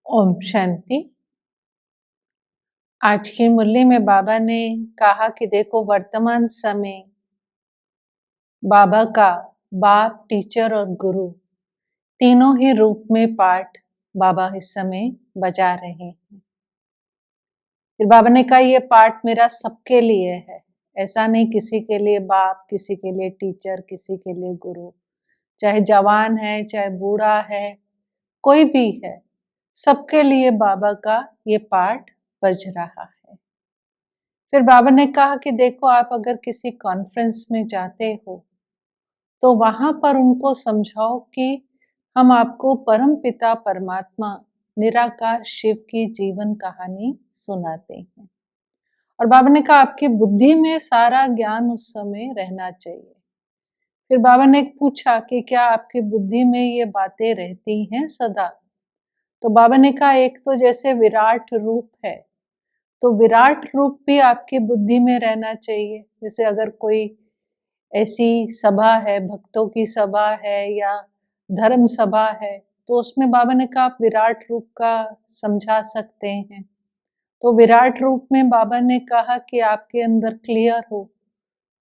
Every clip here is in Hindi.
ओम शांति। आज की मुरली में बाबा ने कहा कि देखो वर्तमान समय बाबा का बाप, टीचर और गुरु तीनों ही रूप में पाठ बाबा इस समय बजा रहे हैं। फिर बाबा ने कहा ये पाठ मेरा सबके लिए है, ऐसा नहीं किसी के लिए बाप, किसी के लिए टीचर, किसी के लिए गुरु। चाहे जवान है, चाहे बूढ़ा है, कोई भी है, सबके लिए बाबा का ये पाठ बज रहा है। फिर बाबा ने कहा कि देखो आप अगर किसी कॉन्फ्रेंस में जाते हो तो वहां पर उनको समझाओ कि हम आपको परम पिता परमात्मा निराकार शिव की जीवन कहानी सुनाते हैं। और बाबा ने कहा आपकी बुद्धि में सारा ज्ञान उस समय रहना चाहिए। फिर बाबा ने पूछा कि क्या आपकी बुद्धि में ये बातें रहती हैं सदा? तो बाबा ने कहा एक तो जैसे विराट रूप है, तो विराट रूप भी आपकी बुद्धि में रहना चाहिए। जैसे अगर कोई ऐसी सभा है, भक्तों की सभा है या धर्म सभा है, तो उसमें बाबा ने कहा आप विराट रूप का समझा सकते हैं। तो विराट रूप में बाबा ने कहा कि आपके अंदर क्लियर हो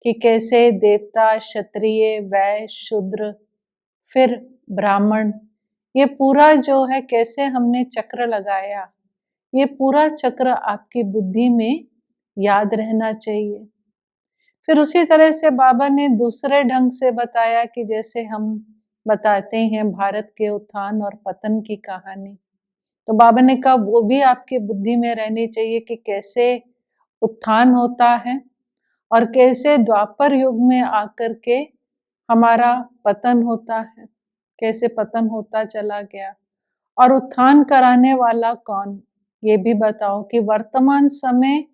कि कैसे देवता, क्षत्रिय, वैश्य, शूद्र, फिर ब्राह्मण, ये पूरा जो है कैसे हमने चक्र लगाया, ये पूरा चक्र आपकी बुद्धि में याद रहना चाहिए। फिर उसी तरह से बाबा ने दूसरे ढंग से बताया कि जैसे हम बताते हैं भारत के उत्थान और पतन की कहानी, तो बाबा ने कहा वो भी आपकी बुद्धि में रहनी चाहिए कि कैसे उत्थान होता है और कैसे द्वापर युग में आकर के हमारा पतन होता है, कैसे पतन होता चला गया और उत्थान कराने वाला कौन, ये भी बताओ कि वर्तमान समय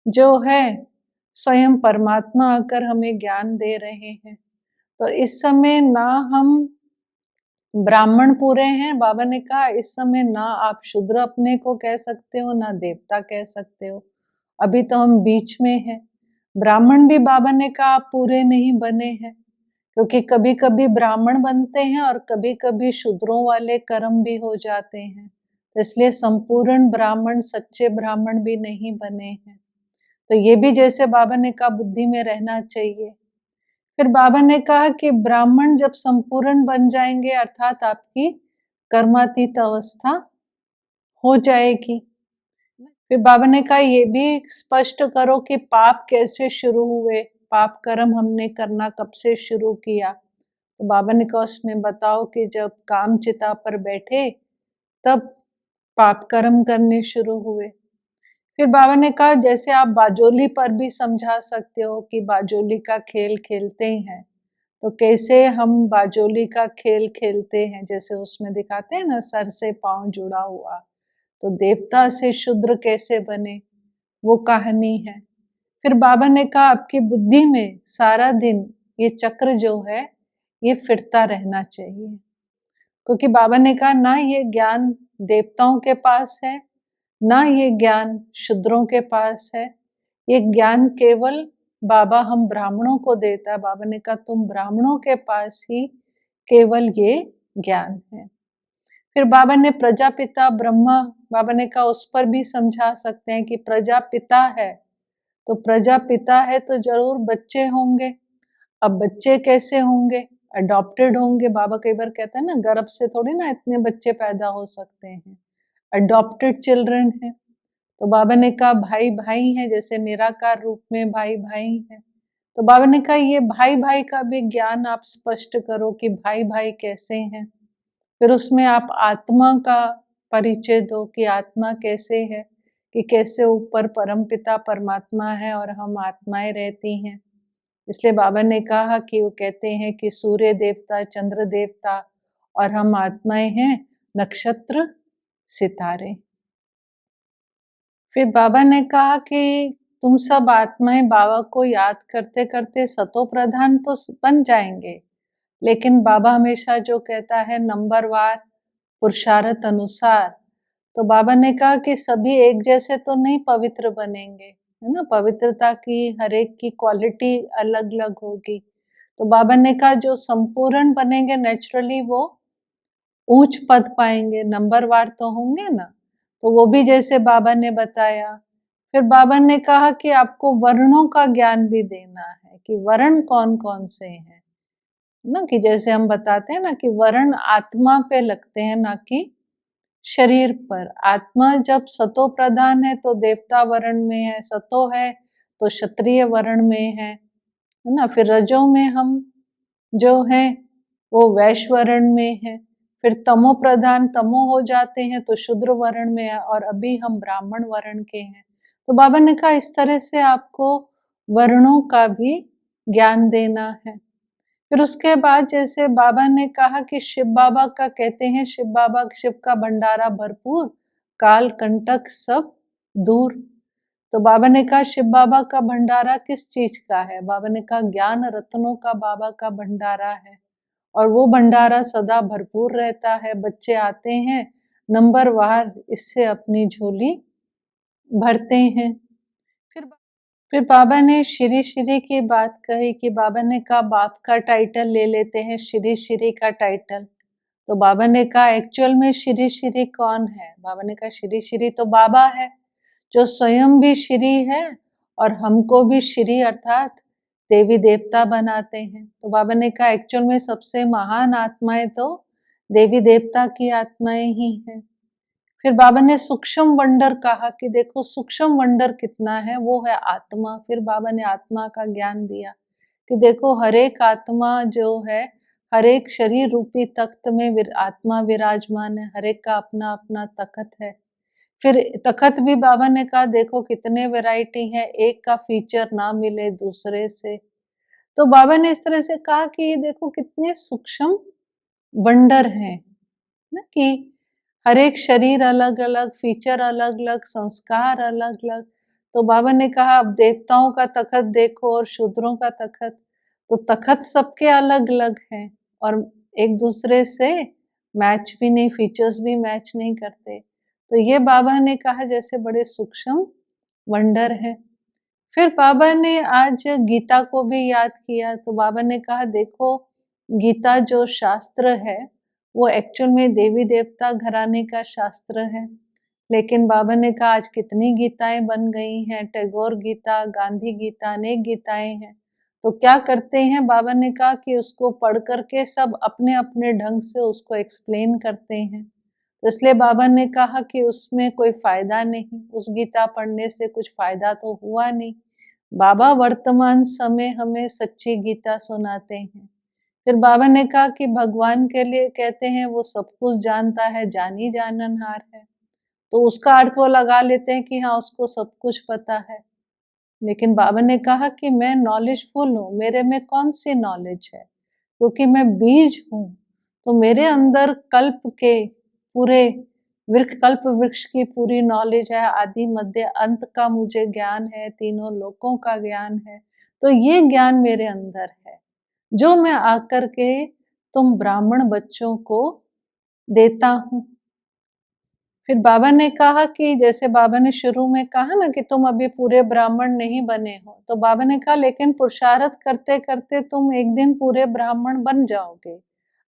जो है स्वयं परमात्मा आकर हमें ज्ञान दे रहे हैं। तो इस समय ना हम ब्राह्मण पूरे हैं, बाबा ने कहा इस समय ना आप शूद्र अपने को कह सकते हो, ना देवता कह सकते हो, अभी तो हम बीच में हैं। ब्राह्मण भी बाबा ने कहा आप पूरे नहीं बने हैं, क्योंकि कभी कभी ब्राह्मण बनते हैं और कभी कभी शूद्रों वाले कर्म भी हो जाते हैं, तो इसलिए संपूर्ण ब्राह्मण, सच्चे ब्राह्मण भी नहीं बने हैं। तो ये भी जैसे बाबा ने कहा बुद्धि में रहना चाहिए। फिर बाबा ने कहा कि ब्राह्मण जब संपूर्ण बन जाएंगे अर्थात आपकी कर्मातीत अवस्था हो जाएगी। फिर बाबा ने कहा ये भी स्पष्ट करो कि पाप कैसे शुरू हुए, पाप कर्म हमने करना कब से शुरू किया। तो बाबा ने कहा उसमें बताओ कि जब काम चिता पर बैठे तब पाप कर्म करने शुरू हुए। फिर बाबा ने कहा जैसे आप बाजोली पर भी समझा सकते हो कि बाजोली का खेल खेलते हैं, तो कैसे हम बाजोली का खेल खेलते हैं, जैसे उसमें दिखाते हैं ना सर से पांव जुड़ा हुआ, तो देवता से शूद्र कैसे बने, वो कहानी है। फिर बाबा ने कहा आपकी बुद्धि में सारा दिन ये चक्र जो है ये फिरता रहना चाहिए, क्योंकि बाबा ने कहा ना ये ज्ञान देवताओं के पास है, ना ये ज्ञान शूद्रों के पास है, ये ज्ञान केवल बाबा हम ब्राह्मणों को देता है। बाबा ने कहा तुम ब्राह्मणों के पास ही केवल ये ज्ञान है। फिर बाबा ने प्रजापिता ब्रह्मा, बाबा ने कहा उस पर भी समझा सकते हैं कि प्रजापिता है, तो प्रजापिता है तो जरूर बच्चे होंगे। अब बच्चे कैसे होंगे, अडॉप्टेड होंगे। बाबा कई बार कहता है ना गर्भ से थोड़ी ना इतने बच्चे पैदा हो सकते हैं, अडॉप्टेड चिल्ड्रन है। तो बाबा ने कहा भाई भाई हैं, जैसे निराकार रूप में भाई भाई हैं। तो बाबा ने कहा ये भाई भाई का भी ज्ञान आप स्पष्ट करो कि भाई भाई कैसे हैं। फिर उसमें आप आत्मा का परिचय दो कि आत्मा कैसे है, कि कैसे ऊपर परमपिता परमात्मा है और हम आत्माएं रहती हैं। इसलिए बाबा ने कहा कि वो कहते हैं कि सूर्य देवता, चंद्र देवता और हम आत्माएं हैं, नक्षत्र, सितारे। फिर बाबा ने कहा कि तुम सब आत्माएं बाबा को याद करते करते सतो प्रधान तो बन जाएंगे, लेकिन बाबा हमेशा जो कहता है नंबरवार पुरुषार्थ अनुसार। तो बाबा ने कहा कि सभी एक जैसे तो नहीं पवित्र बनेंगे, है ना, पवित्रता की हर एक की क्वालिटी अलग अलग होगी। तो बाबा ने कहा जो संपूर्ण बनेंगे नेचुरली वो ऊंच पद पाएंगे, नंबरवार तो होंगे ना। तो वो भी जैसे बाबा ने बताया। फिर बाबा ने कहा कि आपको वर्णों का ज्ञान भी देना है कि वर्ण कौन कौन से हैं ना, कि जैसे हम बताते हैं ना कि वर्ण आत्मा पे लगते हैं ना कि शरीर पर। आत्मा जब सतो प्रधान है तो देवता वर्ण में है, सतो है तो क्षत्रिय वर्ण में है ना। फिर रजो में हम जो है वो वैश्य वर्ण में है। फिर तमो प्रधान तमो हो जाते हैं तो शूद्र वर्ण में है, और अभी हम ब्राह्मण वर्ण के हैं। तो बाबा ने कहा इस तरह से आपको वर्णों का भी ज्ञान देना है। फिर उसके बाद जैसे बाबा ने कहा कि शिव बाबा का कहते हैं, शिव बाबा शिव का भंडारा भरपूर, काल कंटक सब दूर। तो बाबा ने कहा शिव बाबा का भंडारा किस चीज का है? बाबा ने कहा ज्ञान रत्नों का बाबा का भंडारा है, और वो भंडारा सदा भरपूर रहता है। बच्चे आते हैं नंबरवार इससे अपनी झोली भरते हैं। फिर फिर बाबा ने श्री श्री की बात कही कि बाबा ने कहा बाप का टाइटल ले लेते हैं, श्री श्री का टाइटल। तो बाबा ने कहा एक्चुअल में श्री श्री कौन है? बाबा ने कहा श्री श्री तो बाबा है, जो स्वयं भी श्री है और हमको भी श्री अर्थात देवी देवता बनाते हैं। तो बाबा ने कहा एक्चुअल में सबसे महान आत्माएं तो देवी देवता की आत्माएं ही हैं। फिर बाबा ने सूक्ष्म वंडर कहा कि देखो सूक्ष्म वंडर कितना है, वो है आत्मा। फिर बाबा ने आत्मा का ज्ञान दिया कि देखो हर एक आत्मा जो है, हर एक शरीर रूपी तख्त में आत्मा विराजमान है, हर एक का अपना अपना तख्त है। फिर तख्त भी बाबा ने कहा देखो कितने वैरायटी है, एक का फीचर ना मिले दूसरे से। तो बाबा ने इस तरह से कहा कि ये देखो कितने सूक्ष्म वंडर हैं ना, कि हर एक शरीर अलग अलग, फीचर अलग अलग, संस्कार अलग अलग। तो बाबा ने कहा अब देवताओं का तखत देखो और शूद्रों का तखत, तो तखत सबके अलग अलग हैं और एक दूसरे से मैच भी नहीं, फीचर्स भी मैच नहीं करते। तो ये बाबा ने कहा जैसे बड़े सूक्ष्म वंडर है। फिर बाबा ने आज गीता को भी याद किया। तो बाबा ने कहा देखो गीता जो शास्त्र है वो एक्चुअल में देवी देवता घराने का शास्त्र है, लेकिन बाबा ने कहा आज कितनी गीताएं बन गई हैं, टैगोर गीता, गांधी गीता, अनेक गीताएं हैं। तो क्या करते हैं, बाबा ने कहा कि उसको पढ़ करके सब अपने अपने ढंग से उसको एक्सप्लेन करते हैं। तो इसलिए बाबा ने कहा कि उसमें कोई फायदा नहीं, उस गीता पढ़ने से कुछ फायदा तो हुआ नहीं। बाबा वर्तमान समय हमें सच्ची गीता सुनाते हैं। फिर बाबा ने कहा कि भगवान के लिए कहते हैं वो सब कुछ जानता है, जानी जाननहार है। तो उसका अर्थ वो लगा लेते हैं कि हाँ उसको सब कुछ पता है। लेकिन बाबा ने कहा कि मैं नॉलेजफुल हूँ, मेरे में कौन सी नॉलेज है, क्योंकि मैं बीज हूँ। तो मेरे अंदर कल्प के पूरे वृक्ष, कल्प वृक्ष की पूरी नॉलेज है, आदि मध्य अंत का मुझे ज्ञान है, तीनों लोकों का ज्ञान है। तो ये ज्ञान मेरे अंदर है जो मैं आकर के तुम ब्राह्मण बच्चों को देता हूँ। फिर बाबा ने कहा कि जैसे बाबा ने शुरू में कहा ना कि तुम अभी पूरे ब्राह्मण नहीं बने हो, तो बाबा ने कहा लेकिन पुरुषार्थ करते करते तुम एक दिन पूरे ब्राह्मण बन जाओगे,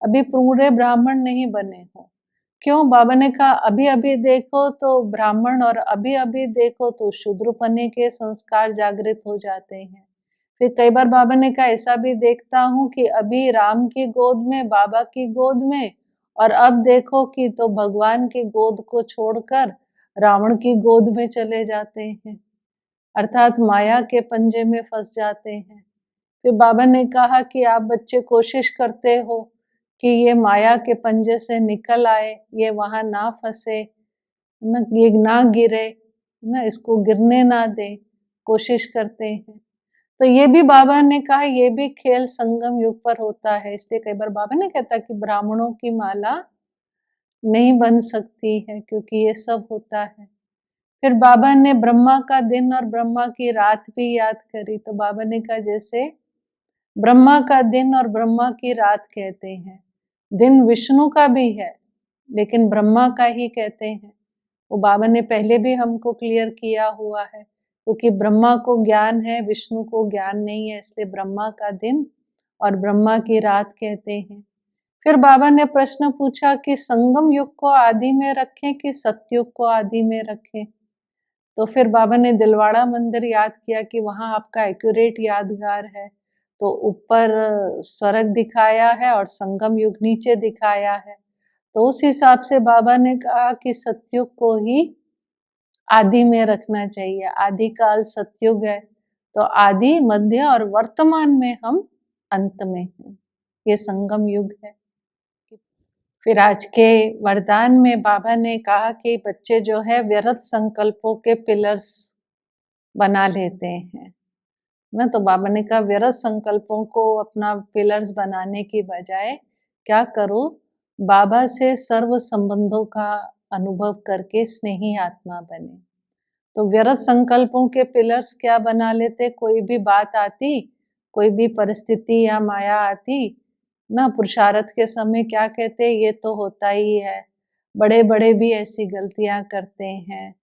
अभी पूरे ब्राह्मण नहीं बने हो। क्यों? बाबा ने कहा अभी अभी देखो तो ब्राह्मण और अभी अभी देखो तो शूद्रपने के संस्कार जागृत हो जाते हैं। फिर कई बार बाबा ने कहा ऐसा भी देखता हूँ कि अभी राम की गोद में, बाबा की गोद में, और अब देखो कि तो भगवान की गोद को छोड़कर रावण की गोद में चले जाते हैं, अर्थात माया के पंजे में फंस जाते हैं। फिर बाबा ने कहा कि आप बच्चे कोशिश करते हो कि ये माया के पंजे से निकल आए, ये वहां ना फंसे, न ये ना गिरे, ना इसको गिरने ना दे, कोशिश करते हैं। तो ये भी बाबा ने कहा ये भी खेल संगम युग पर होता है। इसलिए कई बार बाबा ने कहता कि ब्राह्मणों की माला नहीं बन सकती है, क्योंकि ये सब होता है। फिर बाबा ने ब्रह्मा का दिन और ब्रह्मा की रात भी याद करी। तो बाबा ने कहा जैसे ब्रह्मा का दिन और ब्रह्मा की रात कहते हैं, दिन विष्णु का भी है लेकिन ब्रह्मा का ही कहते हैं। वो बाबा ने पहले भी हमको क्लियर किया हुआ है, क्योंकि ब्रह्मा को ज्ञान है, विष्णु को ज्ञान नहीं है, इसलिए ब्रह्मा का दिन और ब्रह्मा की रात कहते हैं। फिर बाबा ने प्रश्न पूछा कि संगम युग को आदि में रखें कि सतयुग को आदि में रखें। तो फिर बाबा ने दिलवाड़ा मंदिर याद किया कि वहाँ आपका एक्यूरेट यादगार है। तो ऊपर स्वर्ग दिखाया है और संगम युग नीचे दिखाया है। तो उस हिसाब से बाबा ने कहा कि सतयुग को ही आदि में रखना चाहिए। आदि काल सतयुग है, तो आदि, मध्य और वर्तमान में हम अंत में हैं। ये संगम युग है। फिर आज के वरदान में बाबा ने कहा कि बच्चे जो है व्यर्थ संकल्पों के पिलर्स बना लेते हैं ना। तो बाबा ने कहा व्यर्थ संकल्पों को अपना पिलर्स बनाने की बजाय क्या करो, बाबा से सर्व संबंधों का अनुभव करके स्नेही आत्मा बने। तो व्यर्थ संकल्पों के पिलर्स क्या बना लेते, कोई भी बात आती, कोई भी परिस्थिति या माया आती ना, पुरुषार्थ के समय क्या कहते, ये तो होता ही है, बड़े बड़े भी ऐसी गलतियां करते हैं,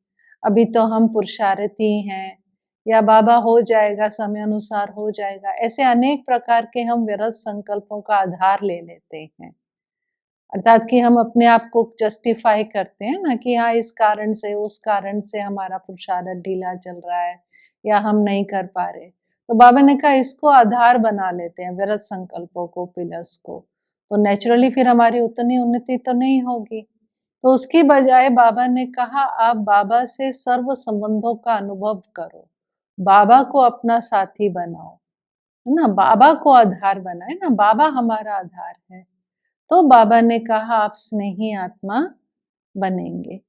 अभी तो हम पुरुषार्थी हैं, या बाबा हो जाएगा, समय अनुसार हो जाएगा। ऐसे अनेक प्रकार के हम व्यर्थ संकल्पों का आधार ले लेते हैं। अर्थात कि हम अपने आप को जस्टिफाई करते हैं ना कि हाँ, इस कारण से, उस कारण से हमारा पुरुषार्थ ढीला चल रहा है या हम नहीं कर पा रहे। तो बाबा ने कहा इसको आधार बना लेते हैं, व्यर्थ संकल्पों को, पिलर्स को। तो नेचुरली फिर हमारी उतनी उन्नति तो नहीं होगी। तो उसकी बजाय बाबा ने कहा आप बाबा से सर्व संबंधों का अनुभव करो, बाबा को अपना साथी बनाओ, है ना, बाबा को आधार बनाए ना, बाबा हमारा आधार है। तो बाबा ने कहा आप स्नेही आत्मा बनेंगे।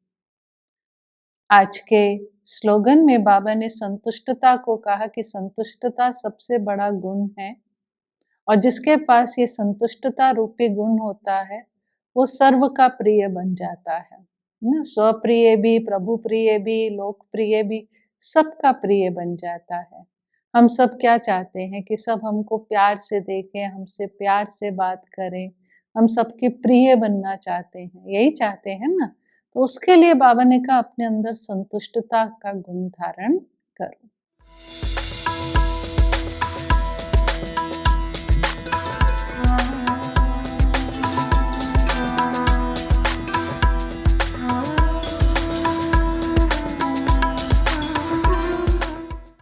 आज के स्लोगन में बाबा ने संतुष्टता को कहा कि संतुष्टता सबसे बड़ा गुण है, और जिसके पास ये संतुष्टता रूपी गुण होता है वो सर्व का प्रिय बन जाता है ना, स्वप्रिय भी, प्रभु प्रिय भी, लोकप्रिय भी, सबका प्रिय बन जाता है। हम सब क्या चाहते हैं कि सब हमको प्यार से देखें, हमसे प्यार से बात करें, हम सबके प्रिय बनना चाहते हैं, यही चाहते हैं ना। तो उसके लिए बाबा ने कहा अपने अंदर संतुष्टता का गुण धारण करो।